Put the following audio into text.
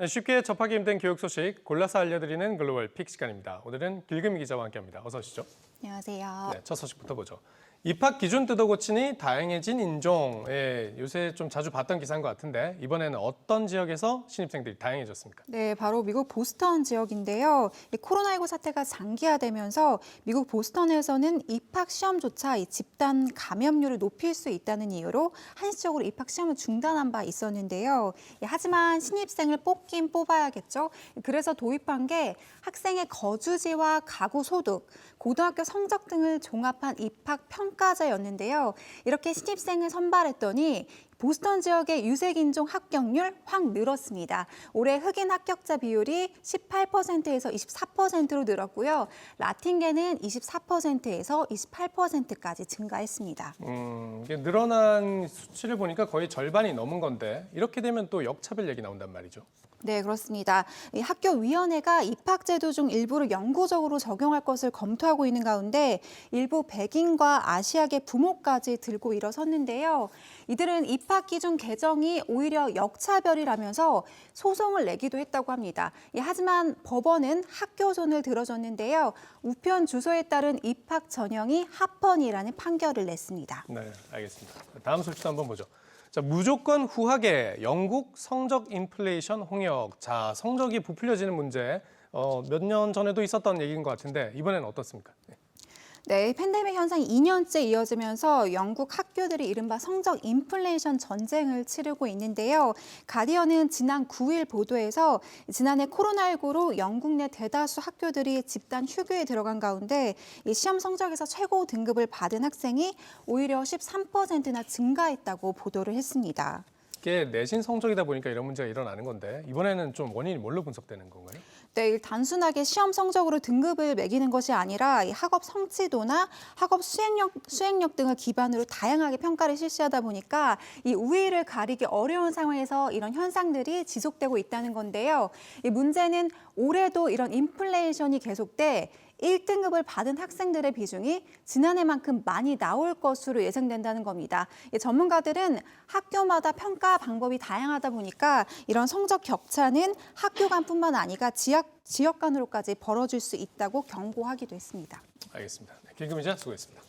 네, 쉽게 접하기 힘든 교육 소식 골라서 알려드리는 글로벌 픽 시간입니다. 오늘은 길금희 기자와 함께합니다. 어서 오시죠. 안녕하세요. 네, 첫 소식부터 보죠. 입학 기준 뜯어 고치니 다양해진 인종. 요새 좀 자주 봤던 기사인 것 같은데 이번에는 어떤 지역에서 신입생들이 다양해졌습니까? 네, 바로 미국 보스턴 지역인데요. 이 코로나19 사태가 장기화되면서 미국 보스턴에서는 입학 시험조차 이 집단 감염률을 높일 수 있다는 이유로 한시적으로 입학 시험을 중단한 바 있었는데요. 하지만 신입생을 뽑긴 뽑아야겠죠. 그래서 도입한 게 학생의 거주지와 가구 소득, 고등학교 성적 등을 종합한 입학 평가제였는데요. 이렇게 신입생을 선발했더니 보스턴 지역의 유색인종 합격률 확 늘었습니다. 올해 흑인 합격자 비율이 18%에서 24%로 늘었고요. 라틴계는 24%에서 28%까지 증가했습니다. 이게 늘어난 수치를 보니까 거의 절반이 넘은 건데 이렇게 되면 또 역차별 얘기 나온단 말이죠. 네, 그렇습니다. 이 학교위원회가 입학제도 중 일부를 영구적으로 적용할 것을 검토하고 있는 가운데 일부 백인과 아시아계 부모까지 들고 일어섰는데요. 이들은 입학 기준 개정이 오히려 역차별이라면서 소송을 내기도 했다고 합니다. 하지만 법원은 학교 손을 들어줬는데요. 우편 주소에 따른 입학 전형이 합헌이라는 판결을 냈습니다. 네, 알겠습니다. 다음 소식도 한번 보죠. 자, 무조건 후하게 영국 성적 인플레이션 홍역. 자, 성적이 부풀려지는 문제 몇 년 전에도 있었던 얘기인 것 같은데 이번에는 어떻습니까? 네, 팬데믹 현상이 2년째 이어지면서 영국 학교들이 이른바 성적 인플레이션 전쟁을 치르고 있는데요. 가디언은 지난 9일 보도에서 지난해 코로나19로 영국 내 대다수 학교들이 집단 휴교에 들어간 가운데 이 시험 성적에서 최고 등급을 받은 학생이 오히려 13%나 증가했다고 보도를 했습니다. 이게 내신 성적이다 보니까 이런 문제가 일어나는 건데 이번에는 좀 원인이 뭘로 분석되는 건가요? 네, 단순하게 시험 성적으로 등급을 매기는 것이 아니라 이 학업 성취도나 학업 수행력 등을 기반으로 다양하게 평가를 실시하다 보니까 이 우위를 가리기 어려운 상황에서 이런 현상들이 지속되고 있다는 건데요. 이 문제는 올해도 이런 인플레이션이 계속돼 1등급을 받은 학생들의 비중이 지난해만큼 많이 나올 것으로 예상된다는 겁니다. 전문가들은 학교마다 평가 방법이 다양하다 보니까 이런 성적 격차는 학교 간뿐만 아니라 지역 간으로까지 벌어질 수 있다고 경고하기도 했습니다. 알겠습니다. 네, 길금희 기자 수고했습니다.